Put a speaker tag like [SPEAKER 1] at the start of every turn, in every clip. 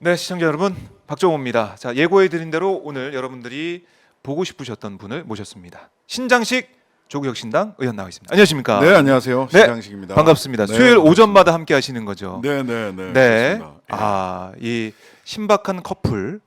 [SPEAKER 1] 네, 시청자 여러분, 박정호입니다. 자, 예고해드린 대로 오늘 여러분들이 보고 싶으셨던 분을 모셨습니다. 신장식 조국혁신당 의원 나와 있습니다. 안녕하십니까?
[SPEAKER 2] 네, 안녕하세요.
[SPEAKER 1] 네,
[SPEAKER 2] 신장식입니다.
[SPEAKER 1] 반갑습니다.
[SPEAKER 2] 네,
[SPEAKER 1] 수요일
[SPEAKER 2] 반갑습니다.
[SPEAKER 1] 오전마다 함께 하시는 거죠?
[SPEAKER 2] 네, 네, 네.
[SPEAKER 1] 네.
[SPEAKER 2] 그렇습니다.
[SPEAKER 1] 아, 이 신박한 커플.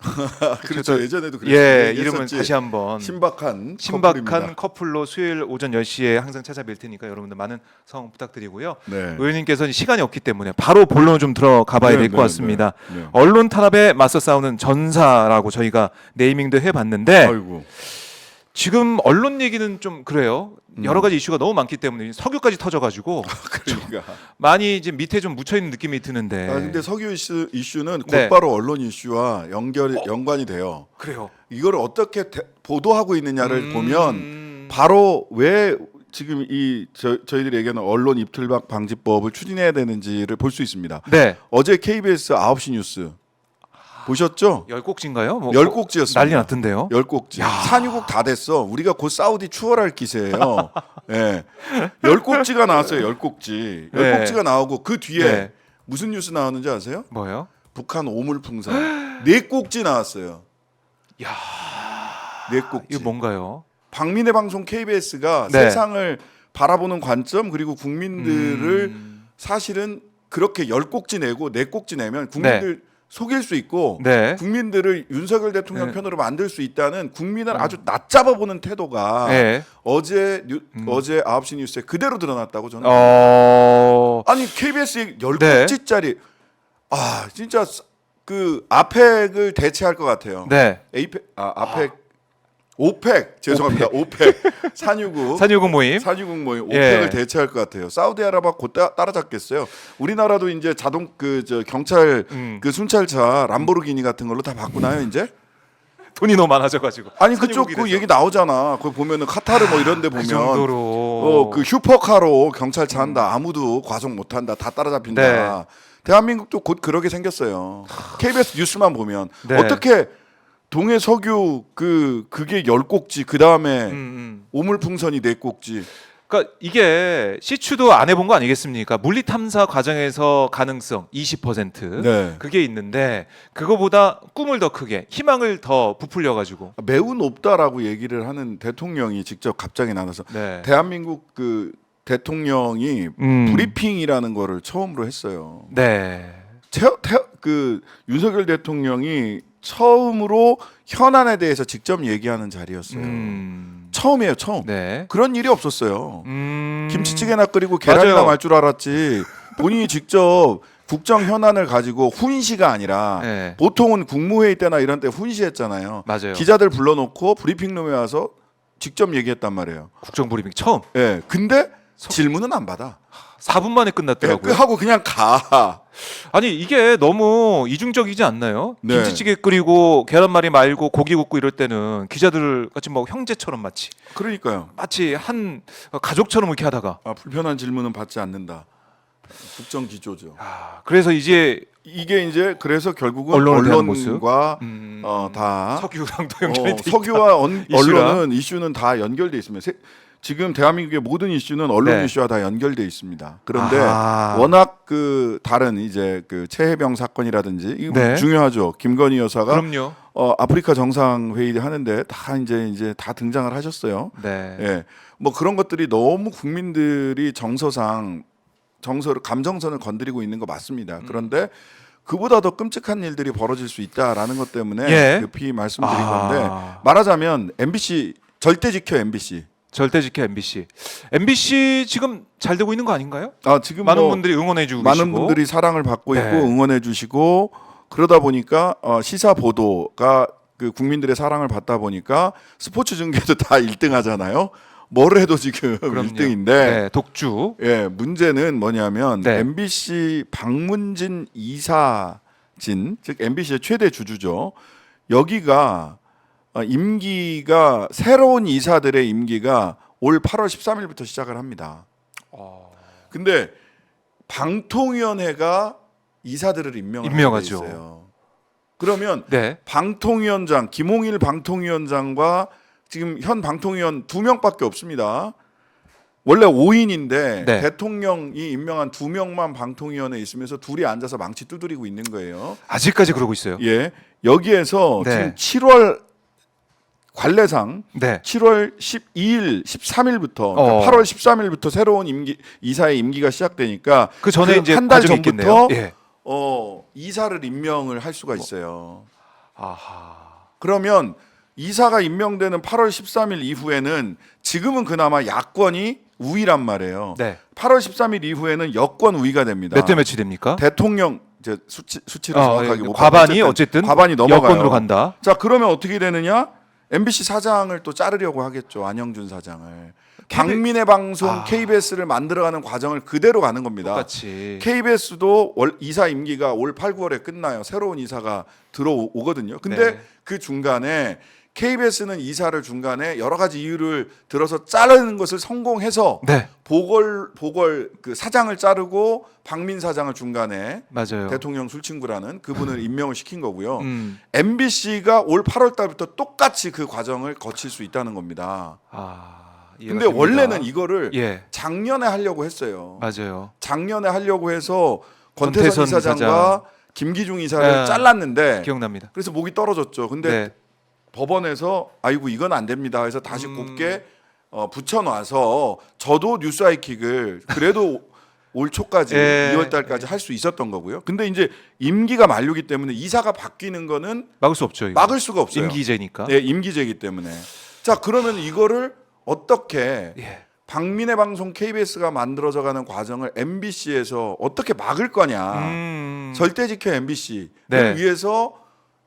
[SPEAKER 2] 그렇죠. 예전에도 그랬어요.
[SPEAKER 1] 예, 이름은 다시 한번
[SPEAKER 2] 신박한
[SPEAKER 1] 신박한 커플로 수요일 오전 10시에 항상 찾아뵐 테니까 여러분들 많은 성원 부탁드리고요.
[SPEAKER 2] 네.
[SPEAKER 1] 의원님께서는 시간이 없기 때문에 바로 본론을 좀 들어가 봐야
[SPEAKER 2] 네,
[SPEAKER 1] 될 것
[SPEAKER 2] 네,
[SPEAKER 1] 같습니다.
[SPEAKER 2] 네, 네.
[SPEAKER 1] 언론 탄압에 맞서 싸우는 전사라고 저희가 네이밍도 해봤는데
[SPEAKER 2] 아이고.
[SPEAKER 1] 지금 언론 얘기는 좀 그래요. 여러 가지 이슈가 너무 많기 때문에 석유까지 터져가지고
[SPEAKER 2] 그러니까.
[SPEAKER 1] 많이 이제 밑에 좀 묻혀 있는 느낌이 드는데.
[SPEAKER 2] 아, 근데 석유 이슈는
[SPEAKER 1] 네.
[SPEAKER 2] 곧바로 언론 이슈와 연관이 돼요.
[SPEAKER 1] 그래요.
[SPEAKER 2] 이걸 어떻게 보도하고 있느냐를 보면
[SPEAKER 1] 음.
[SPEAKER 2] 바로 왜 지금 저희들이 얘기하는 언론 입틀막 방지법을 추진해야 되는지를 볼 수 있습니다.
[SPEAKER 1] 네.
[SPEAKER 2] 어제 KBS 9시 뉴스 보셨죠?
[SPEAKER 1] 열 꼭지인가요? 뭐,
[SPEAKER 2] 열 꼭지였습니다.
[SPEAKER 1] 난리 났던데요.
[SPEAKER 2] 열 꼭지. 산유국 다 됐어. 우리가 곧 사우디 추월할 기세예요. 예. 열 꼭지가 나왔어요. 열 꼭지. 열
[SPEAKER 1] 네.
[SPEAKER 2] 꼭지가 나오고 그 뒤에
[SPEAKER 1] 네.
[SPEAKER 2] 무슨 뉴스 나왔는지 아세요?
[SPEAKER 1] 뭐요?
[SPEAKER 2] 북한 오물풍선. 네 꼭지 나왔어요.
[SPEAKER 1] 야,
[SPEAKER 2] 네 꼭지.
[SPEAKER 1] 이거 뭔가요?
[SPEAKER 2] 박민의 방송 KBS가
[SPEAKER 1] 네.
[SPEAKER 2] 세상을 바라보는 관점 그리고 국민들을 사실은 그렇게 열 꼭지 내고 네 꼭지 내면 국민들 속일 수 있고
[SPEAKER 1] 네.
[SPEAKER 2] 국민들을 윤석열 대통령
[SPEAKER 1] 네.
[SPEAKER 2] 편으로 만들 수 있다는 국민을 아주 낮잡아 보는 태도가
[SPEAKER 1] 네.
[SPEAKER 2] 어제 9시 뉴스에 그대로 드러났다고 저는. 아니 KBS 열
[SPEAKER 1] 네.
[SPEAKER 2] 꼭지짜리 진짜 그 아펙을 대체할 것 같아요.
[SPEAKER 1] 네.
[SPEAKER 2] 아펙 오펙 죄송합니다. 오펙 산유국
[SPEAKER 1] 산유국 모임.
[SPEAKER 2] 산유국 모임
[SPEAKER 1] 예.
[SPEAKER 2] 오펙을 대체할 것 같아요. 사우디아라비아 곧 따라잡겠어요. 우리나라도 이제 자동 경찰 그 순찰차 람보르기니 같은 걸로 다 바꾸나요 이제?
[SPEAKER 1] 돈이 너무 많아져가지고.
[SPEAKER 2] 아니 그쪽
[SPEAKER 1] 산유국이
[SPEAKER 2] 그
[SPEAKER 1] 돼서.
[SPEAKER 2] 얘기 나오잖아. 거기 보면은 카타르 뭐 이런데 보면
[SPEAKER 1] 그 정도로.
[SPEAKER 2] 그 슈퍼카로 경찰차 한다. 아무도 과속 못 한다. 다 따라잡힌다.
[SPEAKER 1] 네.
[SPEAKER 2] 대한민국도 곧 그러게 생겼어요. KBS 뉴스만 보면
[SPEAKER 1] 네.
[SPEAKER 2] 어떻게 동해 석유 그게 열 꼭지 그 다음에 오물풍선이 네 꼭지.
[SPEAKER 1] 그러니까 이게 시추도 안 해본 거 아니겠습니까? 물리 탐사 과정에서 가능성 20%
[SPEAKER 2] 네.
[SPEAKER 1] 그게 있는데 그거보다 꿈을 더 크게 희망을 더 부풀려 가지고.
[SPEAKER 2] 매우 높다라고 얘기를 하는 대통령이 직접 갑자기 나눠서
[SPEAKER 1] 네.
[SPEAKER 2] 대한민국 그 대통령이 브리핑이라는 거를 처음으로 했어요.
[SPEAKER 1] 네.
[SPEAKER 2] 그 윤석열 대통령이 처음으로 현안에 대해서 직접 얘기하는 자리였어요. 처음이에요, 처음.
[SPEAKER 1] 네.
[SPEAKER 2] 그런 일이 없었어요.
[SPEAKER 1] 음.
[SPEAKER 2] 김치찌개나 끓이고 계란이나
[SPEAKER 1] 맞아요.
[SPEAKER 2] 말 줄 알았지. 본인이 직접 국정 현안을 가지고 훈시가 아니라
[SPEAKER 1] 네.
[SPEAKER 2] 보통은 국무회의 때나 이런 때 훈시했잖아요.
[SPEAKER 1] 맞아요.
[SPEAKER 2] 기자들 불러놓고 브리핑룸에 와서 직접 얘기했단 말이에요.
[SPEAKER 1] 국정 브리핑 처음
[SPEAKER 2] 예. 근데 질문은 안 받아.
[SPEAKER 1] 4분 만에
[SPEAKER 2] 예,
[SPEAKER 1] 끝났더라고요.
[SPEAKER 2] 하고 그냥 가.
[SPEAKER 1] 아니 이게 너무 이중적이지 않나요?
[SPEAKER 2] 네.
[SPEAKER 1] 김치찌개 끓이고 계란말이 말고 고기 굽고 이럴 때는 기자들 같이 뭐 형제처럼
[SPEAKER 2] 그러니까요.
[SPEAKER 1] 마치 한 가족처럼 이렇게 하다가
[SPEAKER 2] 불편한 질문은 받지 않는다. 국정 기조죠.
[SPEAKER 1] 그래서 이제
[SPEAKER 2] 이게 이제 그래서 결국은
[SPEAKER 1] 언론을 대하는
[SPEAKER 2] 언론과 다
[SPEAKER 1] 석유랑도 연결이 돼 있다.
[SPEAKER 2] 석유와
[SPEAKER 1] 이슈랑.
[SPEAKER 2] 언론은 이슈는 다 연결돼 있습니다. 지금 대한민국의 모든 이슈는 언론
[SPEAKER 1] 네.
[SPEAKER 2] 이슈와 다 연결돼 있습니다. 그런데
[SPEAKER 1] 아하.
[SPEAKER 2] 워낙 그 다른 이제 그 최혜병 사건이라든지 이거
[SPEAKER 1] 네.
[SPEAKER 2] 중요하죠. 김건희 여사가
[SPEAKER 1] 그럼요.
[SPEAKER 2] 아프리카 정상 회의 하는데 다 이제 다 등장을 하셨어요.
[SPEAKER 1] 네.
[SPEAKER 2] 예, 뭐 그런 것들이 너무 국민들이 정서를 감정선을 건드리고 있는 거 맞습니다. 그런데 그보다 더 끔찍한 일들이 벌어질 수 있다라는 것 때문에
[SPEAKER 1] 예.
[SPEAKER 2] 급히 말씀드린 건데 말하자면 MBC 절대 지켜 MBC.
[SPEAKER 1] 절대 지켜 MBC. MBC 지금 잘 되고 있는 거 아닌가요?
[SPEAKER 2] 지금
[SPEAKER 1] 많은
[SPEAKER 2] 뭐
[SPEAKER 1] 분들이 응원해주고
[SPEAKER 2] 많은
[SPEAKER 1] 계시고.
[SPEAKER 2] 분들이 사랑을 받고
[SPEAKER 1] 네.
[SPEAKER 2] 있고 응원해 주시고 그러다 보니까 시사 보도가 그 국민들의 사랑을 받다 보니까 스포츠 중계도 다 1등 하잖아요. 뭘 해도 지금
[SPEAKER 1] 그럼요.
[SPEAKER 2] 1등인데
[SPEAKER 1] 네, 독주.
[SPEAKER 2] 예, 문제는 뭐냐면
[SPEAKER 1] 네.
[SPEAKER 2] MBC 박문진 이사진 즉 MBC의 최대 주주죠. 여기가 임기가 새로운 이사들의 임기가 올 8월 13일부터 시작을 합니다. 근데 방통위원회가 이사들을
[SPEAKER 1] 임명하죠.
[SPEAKER 2] 있어요. 그러면
[SPEAKER 1] 네.
[SPEAKER 2] 방통위원장 김홍일 방통위원장과 지금 현 방통위원 2명밖에 없습니다. 원래 5인인데
[SPEAKER 1] 네.
[SPEAKER 2] 대통령이 임명한 2명만 방통위원회에 있으면서 둘이 앉아서 망치 두드리고 있는 거예요.
[SPEAKER 1] 아직까지 그러고 있어요.
[SPEAKER 2] 예. 여기에서
[SPEAKER 1] 네.
[SPEAKER 2] 지금 7월 관례상
[SPEAKER 1] 네.
[SPEAKER 2] 7월 12일, 13일부터
[SPEAKER 1] 어.
[SPEAKER 2] 8월 13일부터 새로운 이사의 임기가 시작되니까
[SPEAKER 1] 그 전에 이제
[SPEAKER 2] 한 달
[SPEAKER 1] 과정이 있겠네요.
[SPEAKER 2] 전부터
[SPEAKER 1] 예.
[SPEAKER 2] 이사를 임명을 할 수가 있어요.
[SPEAKER 1] 아하.
[SPEAKER 2] 그러면 이사가 임명되는 8월 13일 이후에는 지금은 그나마 야권이 우위란 말이에요.
[SPEAKER 1] 네.
[SPEAKER 2] 8월 13일 이후에는 여권 우위가 됩니다.
[SPEAKER 1] 몇 대 몇이 됩니까?
[SPEAKER 2] 대통령 이제 수치를 정확하게 못
[SPEAKER 1] 과반이
[SPEAKER 2] 봤는데
[SPEAKER 1] 어쨌든
[SPEAKER 2] 과반이 넘어가요.
[SPEAKER 1] 여권으로 간다.
[SPEAKER 2] 자, 그러면 어떻게 되느냐? MBC 사장을 또 자르려고 하겠죠. 안영준 사장을. 박민의 방송 KBS를 만들어가는 과정을 그대로 가는 겁니다.
[SPEAKER 1] 똑같이.
[SPEAKER 2] KBS도 이사 임기가 올 8, 9월에 끝나요. 새로운 이사가 들어오거든요. 근데
[SPEAKER 1] 네.
[SPEAKER 2] 그 중간에 KBS는 이사를 중간에 여러 가지 이유를 들어서 자르는 것을 성공해서
[SPEAKER 1] 네.
[SPEAKER 2] 보궐 그 사장을 자르고 박민 사장을 중간에
[SPEAKER 1] 맞아요.
[SPEAKER 2] 대통령 술친구라는 그분을 임명을 시킨 거고요.
[SPEAKER 1] MBC가
[SPEAKER 2] MBC가 올 8월 달부터 똑같이 그 과정을 거칠 수 있다는 겁니다.
[SPEAKER 1] 이해가
[SPEAKER 2] 근데
[SPEAKER 1] 됩니다.
[SPEAKER 2] 원래는 이거를
[SPEAKER 1] 예.
[SPEAKER 2] 작년에 하려고 했어요.
[SPEAKER 1] 맞아요.
[SPEAKER 2] 작년에 하려고 해서 권태선 이사장과 김기중 이사를
[SPEAKER 1] 네.
[SPEAKER 2] 잘랐는데
[SPEAKER 1] 기억납니다.
[SPEAKER 2] 그래서 목이 떨어졌죠. 근데
[SPEAKER 1] 네.
[SPEAKER 2] 법원에서 아이고 이건 안 됩니다. 해서 다시 곱게 붙여놔서 저도 뉴스아이킥을 그래도 올 초까지
[SPEAKER 1] 예.
[SPEAKER 2] 2월 달까지 할 수 있었던 거고요. 근데 이제 임기가 만료기 때문에 이사가 바뀌는 거는
[SPEAKER 1] 막을 수 없죠. 이거.
[SPEAKER 2] 막을 수가 없어요.
[SPEAKER 1] 임기제니까.
[SPEAKER 2] 네, 임기제이기 때문에. 자, 그러면 이거를 어떻게
[SPEAKER 1] 예.
[SPEAKER 2] 박민의 방송 KBS가 만들어져 가는 과정을 MBC에서 어떻게 막을 거냐. 절대 지켜 MBC를
[SPEAKER 1] 네.
[SPEAKER 2] 위해서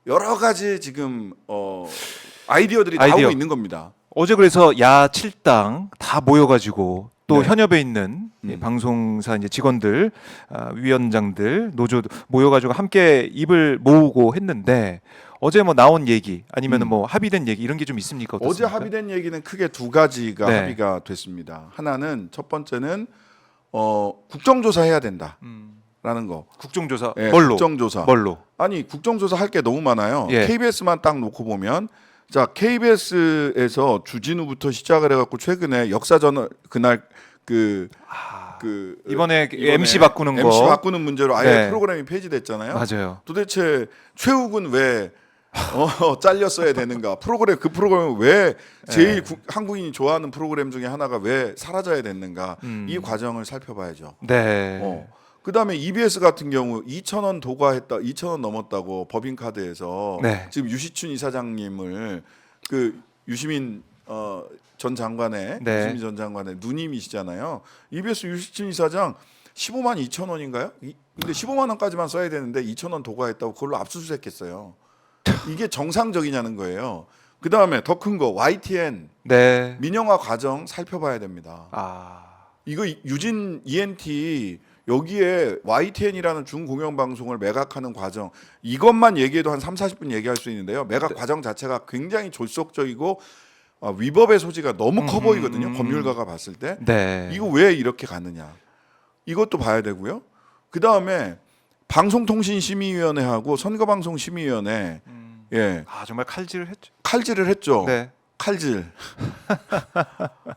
[SPEAKER 2] 여러 가지 지금 아이디어들이
[SPEAKER 1] 아이디어.
[SPEAKER 2] 나오고 있는 겁니다.
[SPEAKER 1] 어제 그래서 야 7당 다 모여가지고 또
[SPEAKER 2] 네.
[SPEAKER 1] 현역에 있는 방송사 이제 직원들, 위원장들, 노조 모여가지고 함께 입을 모으고 했는데 어제 뭐 나온 얘기 아니면은 뭐 합의된 얘기 이런 게 좀 있습니까?
[SPEAKER 2] 어제
[SPEAKER 1] 어떻습니까?
[SPEAKER 2] 합의된 얘기는 크게 두 가지가
[SPEAKER 1] 네.
[SPEAKER 2] 합의가 됐습니다. 하나는 첫 번째는 국정조사 해야 된다라는 거.
[SPEAKER 1] 국정조사
[SPEAKER 2] 예,
[SPEAKER 1] 뭘로?
[SPEAKER 2] 국정조사.
[SPEAKER 1] 뭘로?
[SPEAKER 2] 아니 국정조사 할 게 너무 많아요.
[SPEAKER 1] 예.
[SPEAKER 2] KBS만 딱 놓고 보면 자 KBS에서 주진우부터 시작을 해갖고 최근에 역사전을 그날
[SPEAKER 1] 이번에 MC 바꾸는 거.
[SPEAKER 2] MC 바꾸는 문제로 아예
[SPEAKER 1] 네.
[SPEAKER 2] 프로그램이 폐지됐잖아요.
[SPEAKER 1] 맞아요.
[SPEAKER 2] 도대체 최욱은 왜 잘렸어야 되는가? 그 프로그램은 왜 제일 한국인이 좋아하는 프로그램 중에 하나가 왜 사라져야 됐는가? 이 과정을 살펴봐야죠.
[SPEAKER 1] 네.
[SPEAKER 2] 그다음에 EBS 같은 경우 2,000원 도과했다, 2,000원 넘었다고 법인카드에서
[SPEAKER 1] 네.
[SPEAKER 2] 지금 유시춘 이사장님을 그 유시민 전 장관의
[SPEAKER 1] 네.
[SPEAKER 2] 유시민 전 장관의 누님이시잖아요. EBS 유시춘 이사장 15만 2천 원인가요? 근데 15만 원까지만 써야 되는데 2,000원 도과했다고 그걸로 압수수색했어요. 이게 정상적이냐는 거예요. 그다음에 더 큰 거 YTN
[SPEAKER 1] 네.
[SPEAKER 2] 민영화 과정 살펴봐야 됩니다. 이거 유진 ENT 여기에 YTN이라는 중공영방송을 매각하는 과정 이것만 얘기해도 한 3, 40분 얘기할 수 있는데요. 매각 과정 자체가 굉장히 졸속적이고 위법의 소지가 너무 커 보이거든요. 법률가가 봤을 때.
[SPEAKER 1] 네.
[SPEAKER 2] 이거 왜 이렇게 가느냐. 이것도 봐야 되고요. 그다음에 방송통신심의위원회하고 선거방송심의위원회 예.
[SPEAKER 1] 정말 칼질을 했죠.
[SPEAKER 2] 칼질을 했죠.
[SPEAKER 1] 네.
[SPEAKER 2] 칼질.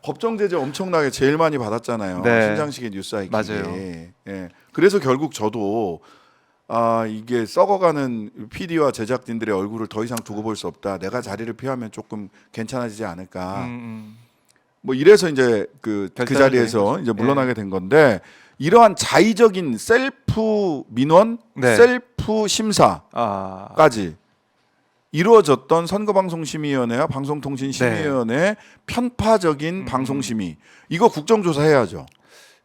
[SPEAKER 2] 법정 제재 엄청나게 제일 많이 받았잖아요.
[SPEAKER 1] 네.
[SPEAKER 2] 신장식의 뉴스아이킥이.
[SPEAKER 1] 맞아요.
[SPEAKER 2] 예. 그래서 결국 저도 이게 썩어가는 PD와 제작진들의 얼굴을 더 이상 두고 볼 수 없다. 내가 자리를 피하면 조금 괜찮아지지 않을까. 뭐 이래서 이제 그
[SPEAKER 1] 결단을
[SPEAKER 2] 자리에서
[SPEAKER 1] 내린 거죠.
[SPEAKER 2] 이제 물러나게 된 건데 이러한 자의적인 셀프 민원,
[SPEAKER 1] 네.
[SPEAKER 2] 셀프 심사까지 이루어졌던 선거방송심의위원회와 방송통신심의위원회 편파적인 방송심의 이거 국정조사 해야죠.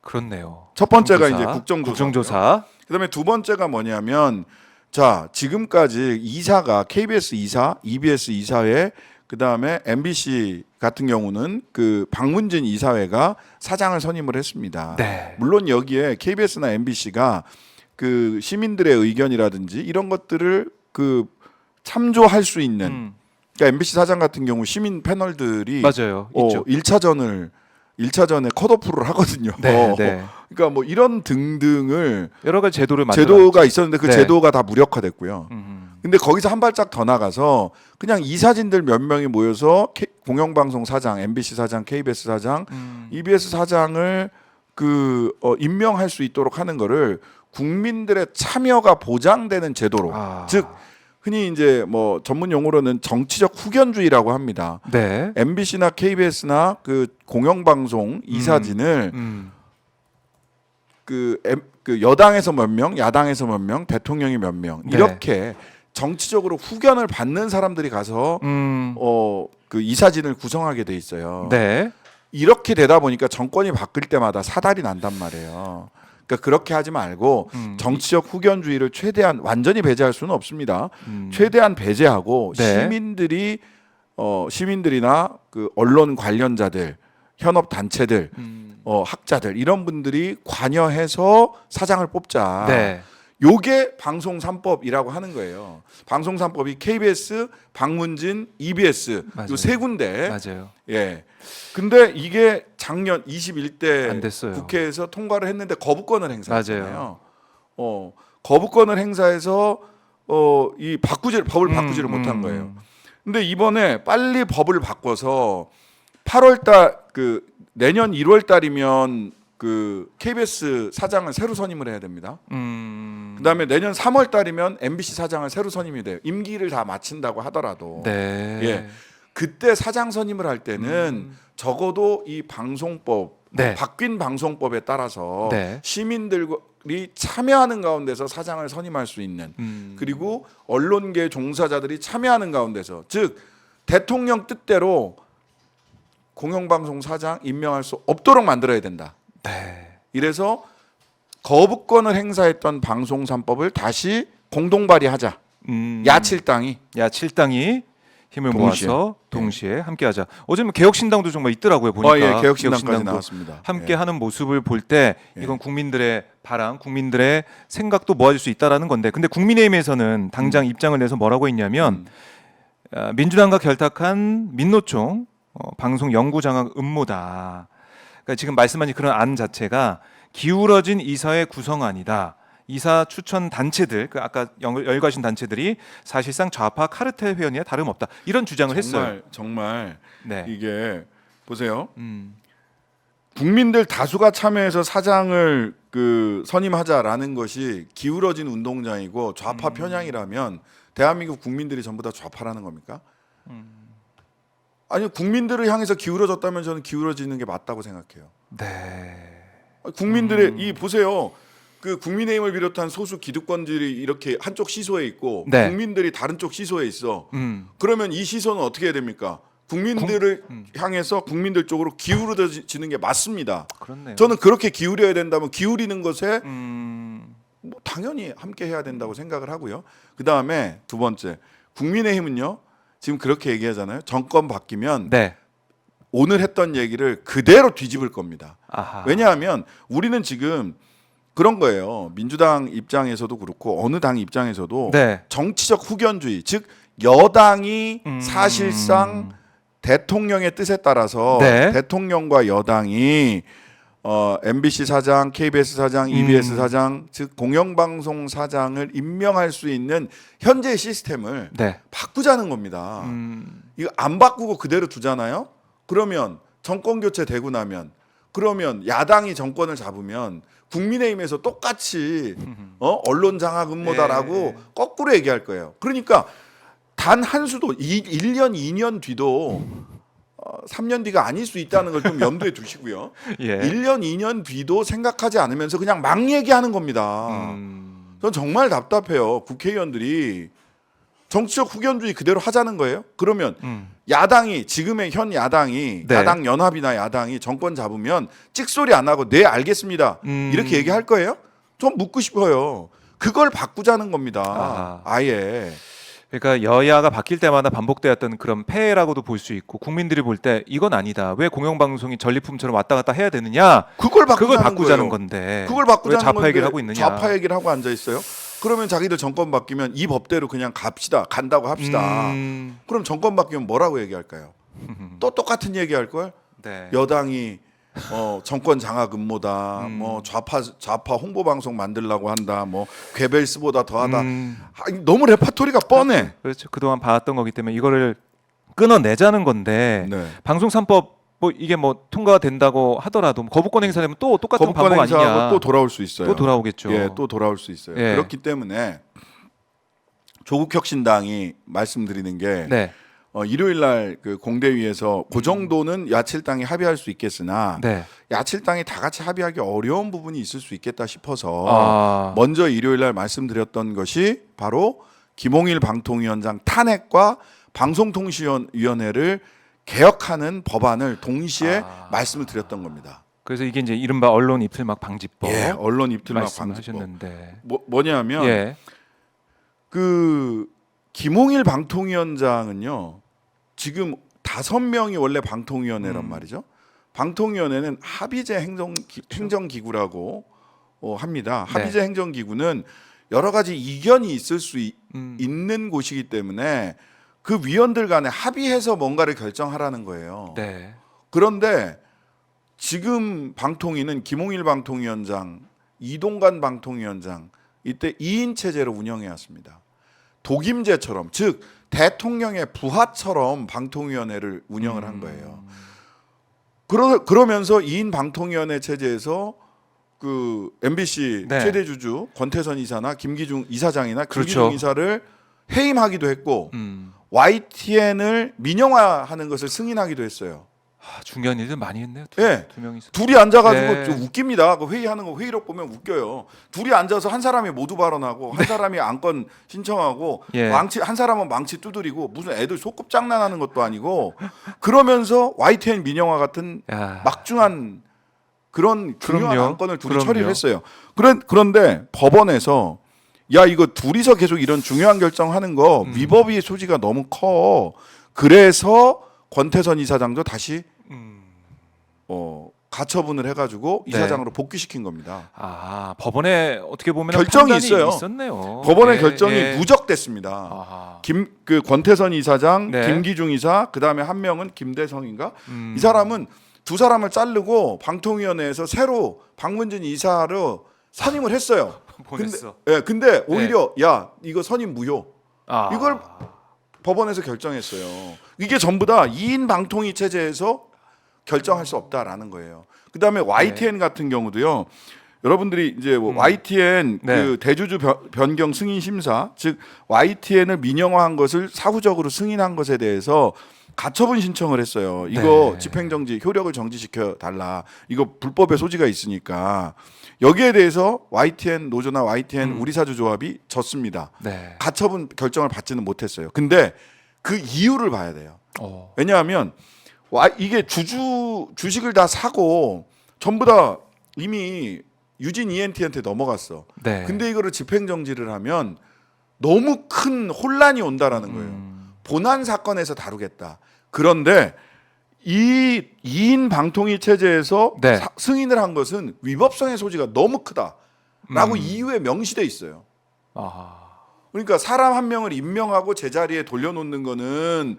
[SPEAKER 1] 그렇네요.
[SPEAKER 2] 첫 번째가 이제 국정조사.
[SPEAKER 1] 국정조사.
[SPEAKER 2] 그다음에 두 번째가 뭐냐면 자 지금까지 이사가 KBS 이사, EBS 이사회, 그다음에 MBC 같은 경우는 그 박문진 이사회가 사장을 선임을 했습니다.
[SPEAKER 1] 네.
[SPEAKER 2] 물론 여기에 KBS나 MBC가 그 시민들의 의견이라든지 이런 것들을 그 참조할 수 있는 그러니까 MBC 사장 같은 경우 시민 패널들이
[SPEAKER 1] 맞아요. 있죠.
[SPEAKER 2] 1차전에 컷오프를 하거든요.
[SPEAKER 1] 네, 네.
[SPEAKER 2] 그러니까 뭐 이런 등등을
[SPEAKER 1] 여러 가지 제도를 만들어
[SPEAKER 2] 제도가 있었는데 그
[SPEAKER 1] 네.
[SPEAKER 2] 제도가 다 무력화됐고요. 근데 거기서 한 발짝 더 나가서 그냥 이사진들 몇 명이 모여서 공영방송 사장, MBC 사장, KBS 사장, EBS 사장을 임명할 수 있도록 하는 거를 국민들의 참여가 보장되는 제도로, 즉 흔히 이제 뭐 전문 용어로는 정치적 후견주의라고 합니다.
[SPEAKER 1] 네.
[SPEAKER 2] MBC나 KBS나 그 공영방송 이사진을 그 여당에서 몇 명, 야당에서 몇 명, 대통령이 몇 명
[SPEAKER 1] 네.
[SPEAKER 2] 이렇게 정치적으로 후견을 받는 사람들이 가서 그 이사진을 구성하게 돼 있어요.
[SPEAKER 1] 네.
[SPEAKER 2] 이렇게 되다 보니까 정권이 바뀔 때마다 사달이 난단 말이에요. 그러니까 그렇게 하지 말고 정치적 후견주의를 최대한 완전히 배제할 수는 없습니다. 최대한 배제하고
[SPEAKER 1] 네.
[SPEAKER 2] 시민들이나 그 언론 관련자들, 현업 단체들, 학자들 이런 분들이 관여해서 사장을 뽑자.
[SPEAKER 1] 네.
[SPEAKER 2] 요게 방송 3법이라고 하는 거예요. 방송 3법이 KBS, 방문진, EBS 요 세 군데.
[SPEAKER 1] 맞아요.
[SPEAKER 2] 예. 근데 이게 작년 21대
[SPEAKER 1] 안 됐어요.
[SPEAKER 2] 국회에서 통과를 했는데 거부권을 행사했잖아요.
[SPEAKER 1] 맞아요.
[SPEAKER 2] 거부권을 행사해서 이 법을 바꾸지를 못한 거예요. 근데 이번에 빨리 법을 바꿔서 8월 달 내년 1월 달이면 그 KBS 사장을 새로 선임을 해야 됩니다. 그다음에 내년 3월 달이면 MBC 사장을 새로 선임이 돼요. 임기를 다 마친다고 하더라도.
[SPEAKER 1] 네.
[SPEAKER 2] 예. 그때 사장 선임을 할 때는 적어도 이 방송법,
[SPEAKER 1] 네.
[SPEAKER 2] 바뀐 방송법에 따라서
[SPEAKER 1] 네.
[SPEAKER 2] 시민들이 참여하는 가운데서 사장을 선임할 수 있는, 그리고 언론계 종사자들이 참여하는 가운데서, 즉 대통령 뜻대로 공영방송 사장 임명할 수 없도록 만들어야 된다.
[SPEAKER 1] 네.
[SPEAKER 2] 이래서 거부권을 행사했던 방송 3법을 다시 공동 발의하자.
[SPEAKER 1] 야칠당이 힘을
[SPEAKER 2] 동시에.
[SPEAKER 1] 모아서 동시에 함께하자. 어제 뭐 개혁신당도 정말 있더라고요. 보니까
[SPEAKER 2] 예, 개혁신당까지
[SPEAKER 1] 개혁신당도
[SPEAKER 2] 나왔습니다.
[SPEAKER 1] 함께하는 모습을 볼 때 이건 국민들의 바람, 국민들의 생각도 모아줄 수 있다라는 건데, 근데 국민의힘에서는 당장 입장을 내서 뭐라고 했냐면 민주당과 결탁한 민노총 방송 연구 장악 음모다. 그러니까 지금 말씀하신 그런 안 자체가 기울어진 이사회 구성안이다. 이사 추천 단체들, 그 아까 열거하신 단체들이 사실상 좌파 카르텔 회원이나 다름없다. 이런 주장을 했어요.
[SPEAKER 2] 정말
[SPEAKER 1] 네.
[SPEAKER 2] 이게 보세요. 국민들 다수가 참여해서 사장을 선임하자라는 것이 기울어진 운동장이고 좌파 편향이라면 대한민국 국민들이 전부 다 좌파라는 겁니까? 아니, 국민들을 향해서 기울어졌다면 저는 기울어지는 게 맞다고 생각해요.
[SPEAKER 1] 네.
[SPEAKER 2] 국민들의 보세요. 그 국민의힘을 비롯한 소수 기득권들이 이렇게 한쪽 시소에 있고
[SPEAKER 1] 네.
[SPEAKER 2] 국민들이 다른 쪽 시소에 있어. 그러면 이 시소는 어떻게 해야 됩니까? 국민들을 향해서 국민들 쪽으로 기울어지는 게 맞습니다.
[SPEAKER 1] 그렇네요.
[SPEAKER 2] 저는 그렇게 기울여야 된다면 기울이는 것에 뭐 당연히 함께 해야 된다고 생각을 하고요. 그 다음에 두 번째, 국민의힘은요 지금 그렇게 얘기하잖아요. 정권 바뀌면
[SPEAKER 1] 네.
[SPEAKER 2] 오늘 했던 얘기를 그대로 뒤집을 겁니다.
[SPEAKER 1] 아하.
[SPEAKER 2] 왜냐하면 우리는 지금 그런 거예요. 민주당 입장에서도 그렇고 어느 당 입장에서도
[SPEAKER 1] 네.
[SPEAKER 2] 정치적 후견주의, 즉 여당이 사실상 대통령의 뜻에 따라서
[SPEAKER 1] 네.
[SPEAKER 2] 대통령과 여당이 MBC 사장, KBS 사장, EBS 사장, 즉 공영방송 사장을 임명할 수 있는 현재 시스템을
[SPEAKER 1] 네.
[SPEAKER 2] 바꾸자는 겁니다. 이거 안 바꾸고 그대로 두잖아요. 그러면 정권 교체 되고 나면, 그러면 야당이 정권을 잡으면 국민의힘에서 똑같이 언론 장악 음모다라고
[SPEAKER 1] 네.
[SPEAKER 2] 거꾸로 얘기할 거예요. 그러니까 단 한 수도 1년, 2년 뒤도 3년 뒤가 아닐 수 있다는 걸 좀 염두에 두시고요.
[SPEAKER 1] 예.
[SPEAKER 2] 1년, 2년 뒤도 생각하지 않으면서 그냥 막 얘기하는 겁니다. 전 정말 답답해요. 국회의원들이 정치적 후견주의 그대로 하자는 거예요. 그러면 야당이, 지금의 현 야당이,
[SPEAKER 1] 네.
[SPEAKER 2] 야당 연합이나 야당이 정권 잡으면 찍소리 안 하고 네 알겠습니다 이렇게 얘기할 거예요? 좀 묻고 싶어요. 그걸 바꾸자는 겁니다.
[SPEAKER 1] 아하.
[SPEAKER 2] 아예.
[SPEAKER 1] 그러니까 여야가 바뀔 때마다 반복되었던 그런 폐해라고도 볼 수 있고, 국민들이 볼 때 이건 아니다. 왜 공영방송이 전리품처럼 왔다 갔다 해야 되느냐?
[SPEAKER 2] 그걸
[SPEAKER 1] 바꾸자는
[SPEAKER 2] 거예요.
[SPEAKER 1] 건데.
[SPEAKER 2] 그걸 바꾸자는
[SPEAKER 1] 왜 좌파
[SPEAKER 2] 건데
[SPEAKER 1] 얘기를 하고 있느냐?
[SPEAKER 2] 좌파 얘기를 하고 앉아 있어요. 그러면 자기들 정권 바뀌면 이 법대로 그냥 간다고 합시다. 그럼 정권 바뀌면 뭐라고 얘기할까요? 또 똑같은 얘기할 걸?
[SPEAKER 1] 네.
[SPEAKER 2] 여당이 정권 장악 음모다. 뭐 좌파 홍보 방송 만들려고 한다. 뭐 괴벨스보다 더하다. 아니, 너무 레파토리가 뻔해.
[SPEAKER 1] 그렇죠. 그동안 봐왔던 거기 때문에 이거를 끊어내자는 건데
[SPEAKER 2] 네.
[SPEAKER 1] 방송 3법 뭐 이게 뭐 통과가 된다고 하더라도 거부권 행사되면 또 똑같은
[SPEAKER 2] 거부권
[SPEAKER 1] 방법
[SPEAKER 2] 행사하고
[SPEAKER 1] 아니냐.
[SPEAKER 2] 또 돌아올 수 있어요.
[SPEAKER 1] 또 돌아오겠죠.
[SPEAKER 2] 예, 또 돌아올 수 있어요.
[SPEAKER 1] 예.
[SPEAKER 2] 그렇기 때문에 조국혁신당이 말씀드리는 게
[SPEAKER 1] 네.
[SPEAKER 2] 일요일 날 그 공대위에서 그 정도는 야칠당이 합의할 수 있겠으나
[SPEAKER 1] 네.
[SPEAKER 2] 야칠당이 다 같이 합의하기 어려운 부분이 있을 수 있겠다 싶어서
[SPEAKER 1] 아.
[SPEAKER 2] 먼저 일요일 날 말씀드렸던 것이 바로 김홍일 방통위원장 탄핵과 방송통신위원회를 개혁하는 법안을 동시에 말씀을 드렸던 겁니다.
[SPEAKER 1] 그래서 이게 이제 이른바 언론 입틀막 방지법.
[SPEAKER 2] 예, 언론 입틀막 방지법.
[SPEAKER 1] 말씀하셨는데.
[SPEAKER 2] 뭐냐면
[SPEAKER 1] 예.
[SPEAKER 2] 그 김홍일 방통위원장은요 지금 5명이 원래 방통위원회란 말이죠. 방통위원회는 합의제 행정기구라고 합니다.
[SPEAKER 1] 네.
[SPEAKER 2] 합의제 행정기구는 여러 가지 이견이 있을 수 있는 곳이기 때문에 그 위원들 간에 합의해서 뭔가를 결정하라는 거예요.
[SPEAKER 1] 네.
[SPEAKER 2] 그런데 지금 방통위는 김홍일 방통위원장, 이동관 방통위원장 이때 2인 체제로 운영해 왔습니다. 독임제처럼 즉 대통령의 부하처럼 방통위원회를 운영을 한 거예요. 그러면서 2인 방통위원회 체제에서 그 MBC
[SPEAKER 1] 네.
[SPEAKER 2] 최대 주주 권태선 이사나 김기중 이사장이나
[SPEAKER 1] 그렇죠.
[SPEAKER 2] 김기중 이사를 해임하기도 했고 YTN을 민영화하는 것을 승인하기도 했어요.
[SPEAKER 1] 중요한 일들 많이 했네요.
[SPEAKER 2] 예.
[SPEAKER 1] 두 명이서.
[SPEAKER 2] 둘이 앉아가지고
[SPEAKER 1] 네.
[SPEAKER 2] 좀 웃깁니다. 그 회의하는 거 회의록 보면 웃겨요. 둘이 앉아서 한 사람이 모두 발언하고 한 사람이 안건 신청하고
[SPEAKER 1] 예.
[SPEAKER 2] 망치 한 사람은 망치 두드리고 무슨 애들 소꿉장난하는 것도 아니고 그러면서 YTN 민영화 같은
[SPEAKER 1] 야.
[SPEAKER 2] 막중한 그런 중요한
[SPEAKER 1] 그럼요.
[SPEAKER 2] 안건을 둘이
[SPEAKER 1] 그럼요.
[SPEAKER 2] 처리를 했어요. 그런데 법원에서 야 이거 둘이서 계속 이런 중요한 결정하는 거 위법의 소지가 너무 커. 그래서 권태선 이사장도 다시 가처분을 해가지고
[SPEAKER 1] 네.
[SPEAKER 2] 이사장으로 복귀시킨 겁니다.
[SPEAKER 1] 아 법원에 어떻게 보면
[SPEAKER 2] 결정이
[SPEAKER 1] 판단이
[SPEAKER 2] 있어요.
[SPEAKER 1] 있었네요.
[SPEAKER 2] 법원의
[SPEAKER 1] 예,
[SPEAKER 2] 결정이
[SPEAKER 1] 예.
[SPEAKER 2] 누적됐습니다.
[SPEAKER 1] 아하.
[SPEAKER 2] 그 권태선 이사장,
[SPEAKER 1] 네.
[SPEAKER 2] 김기중 이사, 그 다음에 한 명은 김대성인가? 이 사람은 두 사람을 자르고 방통위원회에서 새로 박문진 이사로 선임을 했어요.
[SPEAKER 1] 보냈어.
[SPEAKER 2] 근데 오히려 야 이거 선임 무효.
[SPEAKER 1] 아.
[SPEAKER 2] 이걸 법원에서 결정했어요. 이게 전부 다 2인 방통위 체제에서 결정할 수 없다라는 거예요. 그다음에 YTN 같은 경우도요. 여러분들이 이제 뭐 YTN
[SPEAKER 1] 네.
[SPEAKER 2] 그 대주주 변경 승인 심사, 즉 YTN을 민영화한 것을 사후적으로 승인한 것에 대해서 가처분 신청을 했어요. 이거
[SPEAKER 1] 네.
[SPEAKER 2] 집행정지 효력을 정지시켜 달라. 이거 불법의 소지가 있으니까 여기에 대해서 YTN 노조나 YTN 우리사주조합이 졌습니다.
[SPEAKER 1] 네.
[SPEAKER 2] 가처분 결정을 받지는 못했어요. 근데 그 이유를 봐야 돼요. 왜냐하면 이게 주식을 다 사고 전부 다 이미 유진 ENT한테 넘어갔어.
[SPEAKER 1] 네.
[SPEAKER 2] 근데 이거를 집행정지를 하면 너무 큰 혼란이 온다라는 거예요. 본안 사건에서 다루겠다. 그런데 이 2인 방통위 체제에서
[SPEAKER 1] 네.
[SPEAKER 2] 승인을 한 것은 위법성의 소지가 너무 크다라고 이유에 명시돼 있어요.
[SPEAKER 1] 아하.
[SPEAKER 2] 그러니까 사람 한 명을 임명하고 제자리에 돌려놓는 거는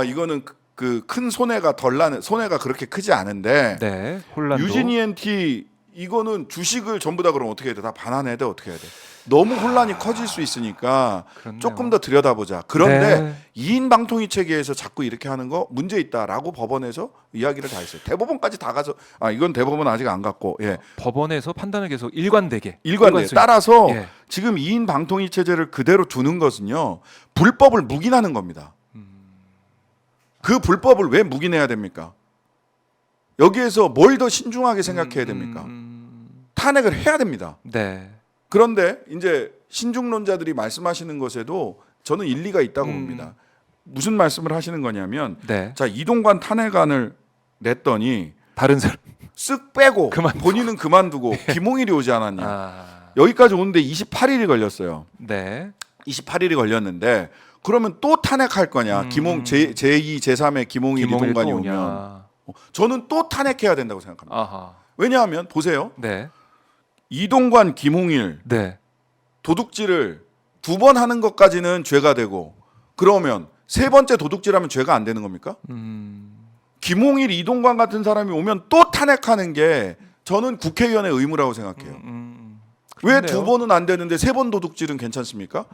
[SPEAKER 2] 이거는 그 큰 손해가 손해가 그렇게 크지 않은데
[SPEAKER 1] 네. 혼란도.
[SPEAKER 2] 유진 ENT 이거는 주식을 전부 다 그럼 어떻게 해야 돼? 다 반환해야 돼? 어떻게 해야 돼? 너무 혼란이 커질 수 있으니까
[SPEAKER 1] 그렇네요.
[SPEAKER 2] 조금 더 들여다보자. 그런데
[SPEAKER 1] 네.
[SPEAKER 2] 2인 방통위 체계에서 자꾸 이렇게 하는 거 문제 있다라고 법원에서 이야기를 다 했어요. 대법원까지 다 가서 이건 대법원 아직 안 갔고
[SPEAKER 1] 법원에서 판단을 계속 일관되게.
[SPEAKER 2] 일관돼.
[SPEAKER 1] 일관성
[SPEAKER 2] 따라서
[SPEAKER 1] 예.
[SPEAKER 2] 지금 2인 방통위 체제를 그대로 두는 것은요 불법을 묵인하는 겁니다. 그 불법을 왜 묵인해야 됩니까? 여기에서 뭘 더 신중하게 생각해야 됩니까? 탄핵을 해야 됩니다.
[SPEAKER 1] 네.
[SPEAKER 2] 그런데 이제 신중론자들이 말씀하시는 것에도 저는 일리가 있다고 봅니다. 무슨 말씀을 하시는 거냐면
[SPEAKER 1] 네.
[SPEAKER 2] 자 이동관 탄핵안을 냈더니
[SPEAKER 1] 다른 사람.
[SPEAKER 2] 쓱 빼고
[SPEAKER 1] 그만두고.
[SPEAKER 2] 본인은 그만두고 김홍일이 오지 않았냐.
[SPEAKER 1] 아.
[SPEAKER 2] 여기까지 오는데 28일이 걸렸어요.
[SPEAKER 1] 네.
[SPEAKER 2] 28일이 걸렸는데 그러면 또 탄핵할 거냐. 제2, 제3의 김홍일 이동관이
[SPEAKER 1] 오냐.
[SPEAKER 2] 오면 저는 또 탄핵해야 된다고 생각합니다.
[SPEAKER 1] 아하.
[SPEAKER 2] 왜냐하면 보세요.
[SPEAKER 1] 네.
[SPEAKER 2] 이동관, 김홍일
[SPEAKER 1] 네.
[SPEAKER 2] 도둑질을 2번 하는 것까지는 죄가 되고 그러면 3번째 도둑질하면 죄가 안 되는 겁니까? 김홍일, 이동관 같은 사람이 오면 또 탄핵하는 게 저는 국회의원의 의무라고 생각해요. 왜
[SPEAKER 1] 그렇네요.
[SPEAKER 2] 2번은 안 되는데 3번 도둑질은 괜찮습니까?